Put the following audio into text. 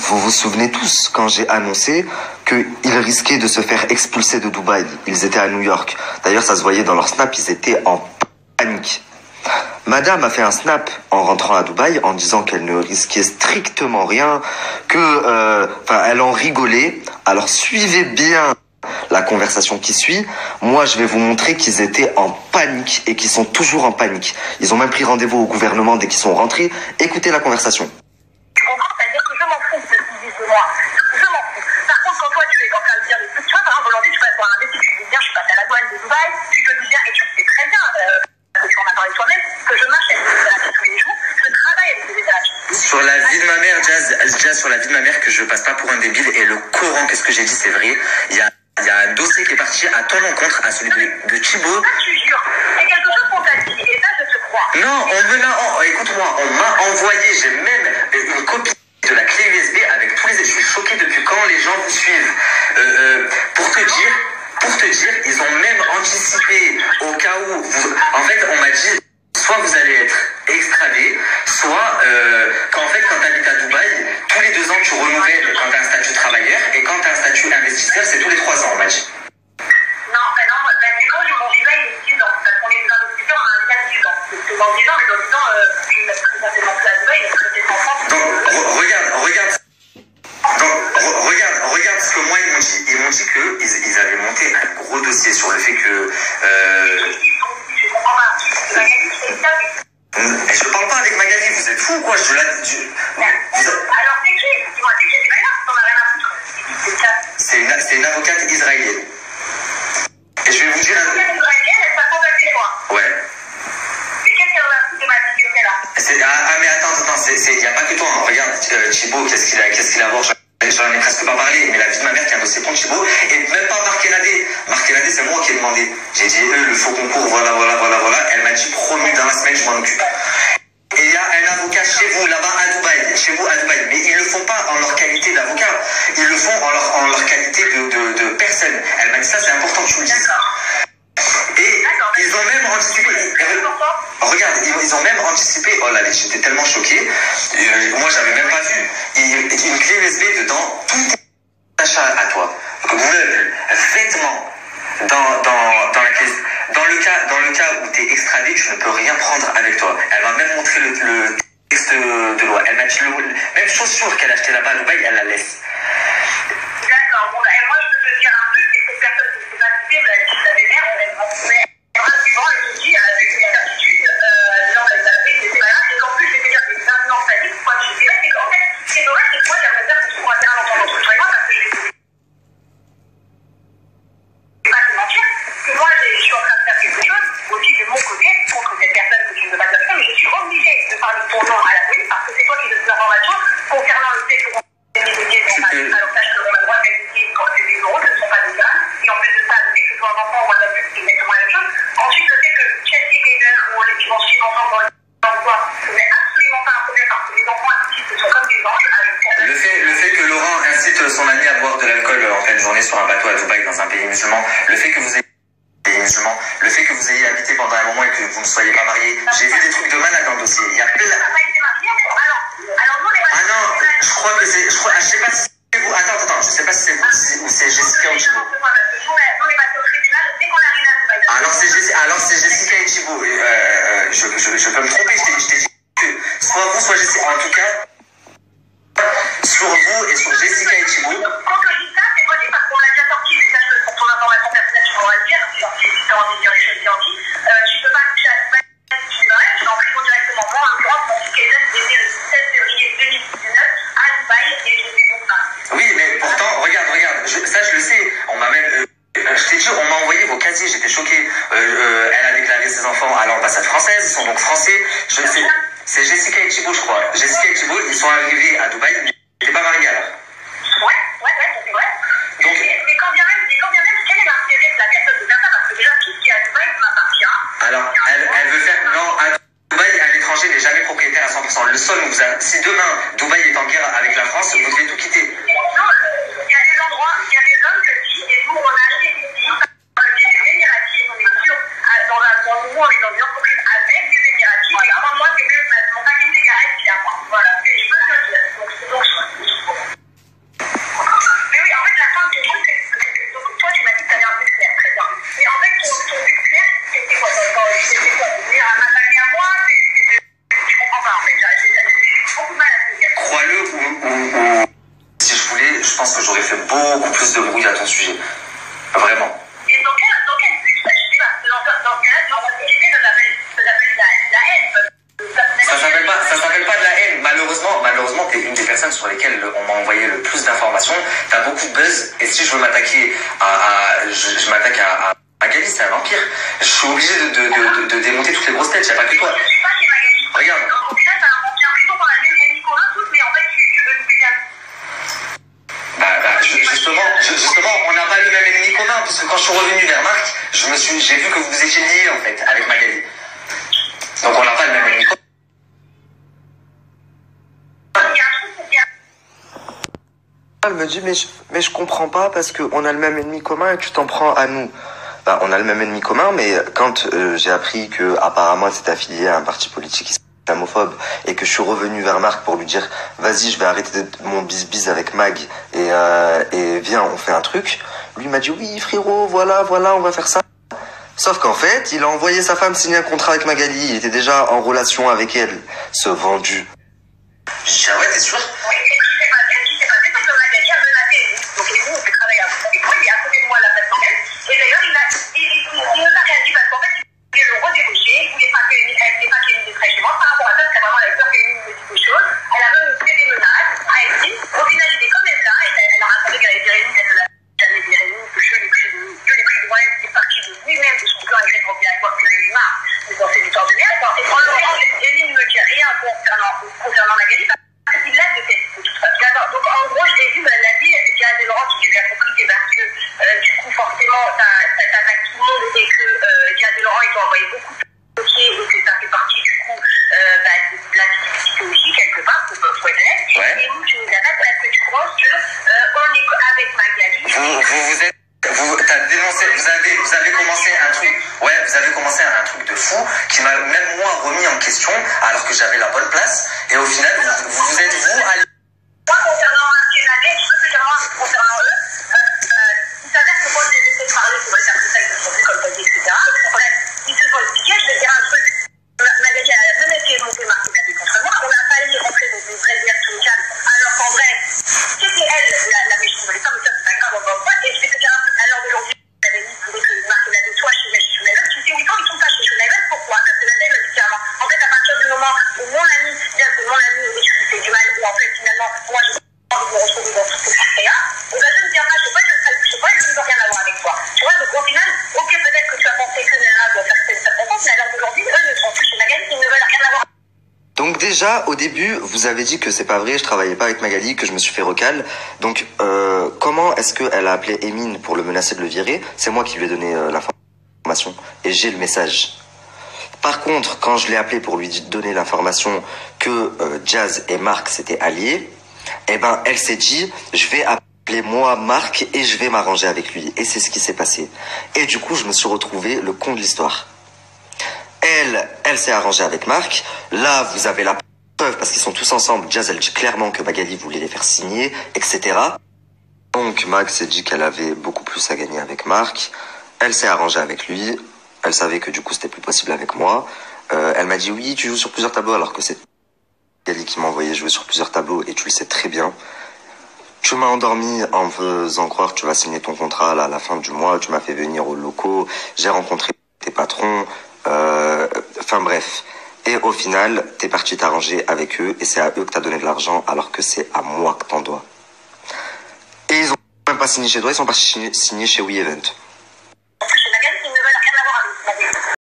Vous vous souvenez tous quand j'ai annoncé qu'ils risquaient de se faire expulser de Dubaï. Ils étaient à New York. D'ailleurs, ça se voyait dans leur snap, ils étaient en panique. Madame a fait un snap en rentrant à Dubaï en disant qu'elle ne risquait strictement rien, elle en rigolait. Alors suivez bien la conversation qui suit. Moi, je vais vous montrer qu'ils étaient en panique et qu'ils sont toujours en panique. Ils ont même pris rendez-vous au gouvernement dès qu'ils sont rentrés. Écoutez la conversation. Tu comprends? C'est-à-dire que je m'en fous de ce qu'ils disent de moi. Je m'en fous. Par contre, quand toi, tu es en train de dire des trucs, tu vois, par exemple, aujourd'hui, tu passes voir un mec, tu te dis bien, je suis passé à la douane de Dubaï, tu te dis bien, et tu le sais très bien, parce que tu en as parlé toi-même, que je marche avec des États tous les jours, je travaille avec des États. Sur la vie de ma mère, Jazz, sur la vie de ma mère, que je passe pas pour un débile, et le Coran, qu'est-ce que j'ai dit, c'est vrai. Il y a un dossier qui est parti à ton encontre, à celui de Thibaut. Ça, tu jures. C'est quelque chose qu'on t'a dit, et ça, je te crois. Non, écoute-moi, on m'a envoyé, j'ai même une copie de la clé USB avec tous les... Je suis choqué depuis quand les gens vous suivent. Pour te dire, ils ont même anticipé au cas où... En fait, on m'a dit, soit vous allez être extradé, soit quand tu habites à Dubaï, tous les 2 ans, tu renouvelles quand tu as un statut travailleur, et quand tu as un statut investisseur, c'est tous les 3 ans, on m'a dit. Non, c'est quand mon visa, il est 10 ans. Parce qu'on est des investisseurs, on a un visa de 10 ans. Parce que dans 10 ans, mais dans 10 ans, je vais mettre présentement à Dubaï, il est traité en France. Donc, regarde ce que moi ils m'ont dit. Ils m'ont dit qu'ils avaient monté un gros dossier sur le fait que... Je comprends pas. Magali, c'est ça. Je parle pas avec Magali, vous êtes fous ou quoi? Alors, c'est qui? Dis-moi, c'est qui? C'est pas grave, t'en as rien à foutre. C'est une avocate israélienne. Et je vais vous dire... L'avocate israélienne, elle t'a contacté toi. Ouais. Mais qu'est-ce qu'elle a foutu de ma vie que là? Mais attends, il n'y a pas que toi. Hein. Regarde, Thibaut, qu'est-ce qu'il a à voir? J'en ai presque pas parlé, mais la vie de ma mère qui a un dossier contre Thibaut, et même pas Marc Kenadé. Marc Kenadé, c'est moi qui ai demandé. J'ai dit, le faux concours, voilà. Elle m'a dit, promis, dans la semaine, je m'en occupe. Et il y a un avocat chez vous, là-bas à Dubaï, mais ils le font pas en leur qualité d'avocat, ils le font en leur qualité de personne. Elle m'a dit ça, c'est important que tu le dises. Et ils ont même anticipé. Regarde, ils ont même anticipé. Oh là, j'étais tellement choqué. Moi, j'avais même pas vu. Une clé USB dedans, tout est achat à toi. Meubles, vêtements. Dans le cas où tu es extradé, tu ne peux rien prendre avec toi. Elle m'a même montré le texte de loi. Elle m'a dit même chaussures qu'elle a achetées là-bas à Dubaï, elle la laisse. D'accord, bon, et moi je peux te dire un truc, c'est que cette personne qui s'est pas citée, elle dit la vénère, elle m'a trouvé suivant, elle te dit avec une certitude, disant qu'elle savait, c'était pas là, et qu'en plus, je vais te dire que c'est maintenant que ça dit, pourquoi je dirais, c'est qu'en fait, ce qui est dommage, c'est que moi j'aimerais bien qu'on trouve un terrain d'entente entre toi et moi, parce que je vais pas te mentir, que moi je suis en train de faire quelque chose, aussi de mon côté, contre cette personne que tu ne veux pas dire ça, mais je suis obligée de parler de ton nom à la police, parce que c'est toi qui donnes des informations concernant le fait que alors sache qu'on a le droit d'être quand c'est des euros, ce ne sont pas des gars. Et en plus de ça, le fait que ce soit un enfant ou un adulte, c'est exactement la même chose. Ensuite, le fait que Chelsea et Kaden, qui vont suivre ensemble dans l'emploi, ce n'est absolument pas un problème parce que les enfants ici, ce sont comme des anges. Le fait que Laurent incite son ami à boire de l'alcool en pleine journée sur un bateau à Dubaï dans un pays musulman, le fait que vous ayez habité pendant un moment et que vous ne soyez pas mariés, j'ai vu des trucs de malade dans le dossier. Il y a plein... Ah non, je crois que c'est... je sais pas si c'est vous... Attends, je sais pas si c'est vous ou c'est Jessica ou Thibaut. Alors c'est Jessica et Thibaut. Je peux me tromper, je t'ai dit que soit vous, soit Jessica. En tout cas, sur vous et sur Jessica et Thibaut... Quand je dis ça, c'est possible parce qu'on l'a déjà sorti, mais ça, pour ton information personnelle, tu pourras le dire, si tu as envie de dire les choses bien dites. Tu peux pas toucher à Dubaï, tu es en prison directement. Moi, en l'occurrence, mon fils Kaden était le 17 février 2019 à Dubaï et je suis pour ça. Oui, mais pourtant, regarde, ça je le sais, on m'a même... je t'ai dit, on m'a envoyé vos casiers, j'étais choqué. Elle a déclaré ses enfants à l'ambassade française, ils sont donc français. C'est Jessica et Thibaut, je crois. Jessica et Thibaut, ils sont arrivés à Dubaï, mais ils n'étaient pas mariés alors. Ouais, c'est vrai. Donc, mais quand bien même, quel est l'intérêt de la personne de faire ça? Parce que déjà, tout ce qui est à Dubaï m'appartient. Alors, elle veut faire... Non, à Dubaï, un étranger n'est jamais propriétaire à 100%. Le sol où vous avez... Si demain, Dubaï est en guerre avec la France, vous devez tout quitter. Non, il y a des endroits, il y a des zones que si, et nous, on a acheté ici, des Émiratis, on est sûr, dans nous, on est dans une entreprise avec des Émiratis, et moi, c'est mieux, mon paquet de cigarettes, il y a moi. Voilà, je peux te le dire. Donc, Vraiment. Et dans quel but ça, je sais pas. Dans ce cas-là, non, parce que tu sais, ça s'appelle la haine. Ça s'appelle pas de la haine. Malheureusement, t'es une des personnes sur lesquelles on m'a envoyé le plus d'informations. T'as beaucoup de buzz. Et si je veux m'attaquer je m'attaque à Magali, c'est un vampire. Je suis obligé de démonter toutes les grosses têtes. Y a pas que toi. Je suis pas chez Magali. Regarde. Au final, t'as l'impression qu'on a même Nicolas tous, mais en fait, tu veux nous péter Justement, on n'a pas le même ennemi commun, puisque quand je suis revenu vers Marc, j'ai vu que vous étiez liés, en fait, avec Magali. Donc on n'a pas le même ennemi commun. Elle me dit, mais je comprends pas parce qu'on a le même ennemi commun et tu t'en prends à nous. Bah, on a le même ennemi commun, mais quand j'ai appris que apparemment c'était affilié à un parti politique islamophobe et que je suis revenu vers Marc pour lui dire vas-y, je vais arrêter mon bis avec Mag et viens, on fait un truc, lui m'a dit oui frérot, voilà, on va faire ça. Sauf qu'en fait, il a envoyé sa femme signer un contrat avec Magali, il était déjà en relation avec elle, ce vendu. Je dis ah ouais, t'es sûr? Oui, et ce qui s'est passé, c'est que Magali a menacé. Donc, et nous, on fait travailler avec lui, il est à côté de moi, la place d'enquête. Et d'ailleurs, il nous a rien dit parce qu'en fait, il voulait le redébaucher, il voulait pas qu'il y ait une détresse chez moi. Par rapport à ça, c'est vraiment la peur qu'elle nous dise des choses. Elle a même fait des menaces à Eline. Au final, il est quand même là. Elle a raconté qu'elle avait viré Eline, elle ne l'a jamais viré Eline, que je l'ai pris loin, il est parti de lui-même, de son plan agressif pour bien avec moi, qu'il en a eu marre. Mais dans ces histoires de merde. Et en l'occurrence, Eline ne dit rien concernant Magali. Il l'a de tête, de toute façon. Donc, en gros, je l'ai vu, elle a dit, il y a des Laurent qui lui a compris, c'est parce que, du coup, forcément, ça attaque tout le monde et que, Dia de Laurent, ils ont envoyé beaucoup de dossiers et que ça fait partie, du coup, de la difficulté aussi, quelque part, pour être honnête. Ouais. Et nous, tu nous attaques parce que tu penses que, on est avec Magali. Vous avez commencé un truc, vous avez commencé un truc de fou qui m'a même moi remis en question alors que j'avais la bonne place et au final vous êtes vous allé. Moi, concernant Marc et Nadia, je peux que moi, concernant eux, il s'avère que moi, je les ai fait parler pour les faire que ça, ils se sont fait comme ça, etc. Bref, ils se sont expliqués, je vais dire un truc. Magali a même essayé de monter Marc et Nadia contre moi. On a failli rentrer dans une vraie guerre sociale, alors qu'en vrai, c'était elle, la méchante, mais ça, c'est pas grave, on va voir. Et je vais te dire un truc, à l'heure d'aujourd'hui, j'avais dit que Marc et Nadia soient chez Shonayvel. Tu sais, oui, quand ils sont pas chez Shonayvel, pourquoi? Parce que Nadia le dit clairement. En fait, à partir du moment où mon ami, bien que mon ami, et je lui fais du mal, ou en fait, finalement, moi, je pas envie de me retrouver dans tout ce créa, on va juste dire, ah, je sais pas, je ne veux rien avoir avec toi. Tu vois, donc au final, ok, peut-être que tu as pensé que Nana doit faire cette circonstance, mais à l'heure d'aujourd'hui, eux ne sont plus chez Magali, ils ne veulent rien avoir. Donc déjà, au début, vous avez dit que c'est pas vrai, je travaillais pas avec Magali, que je me suis fait recal. Donc, comment est-ce qu'elle a appelé Emine pour le menacer de le virer? C'est moi qui lui ai donné l'information. Et j'ai le message. Par contre, quand je l'ai appelé pour lui donner l'information que Jazz et Marc s'étaient alliés, eh ben, elle s'est dit, je vais appeler moi Marc et je vais m'arranger avec lui. Et c'est ce qui s'est passé. Et du coup, je me suis retrouvé le con de l'histoire. Elle s'est arrangée avec Marc. Là, vous avez la preuve parce qu'ils sont tous ensemble. Jazz, elle dit clairement que Magali voulait les faire signer, etc. Donc, Mag s'est dit qu'elle avait beaucoup plus à gagner avec Marc. Elle s'est arrangée avec lui. Elle savait que du coup, c'était plus possible avec moi. Elle m'a dit, oui, tu joues sur plusieurs tableaux, alors que c'est Magali qui m'a envoyé jouer sur plusieurs tableaux et tu le sais très bien. Tu m'as endormi en faisant croire que tu vas signer ton contrat là, à la fin du mois. Tu m'as fait venir aux locaux. J'ai rencontré tes patrons. Enfin bref. Et au final, t'es parti t'arranger avec eux et c'est à eux que t'as donné de l'argent alors que c'est à moi que t'en dois. Et ils ont même pas signé chez toi, ils sont pas signés chez WeEvent.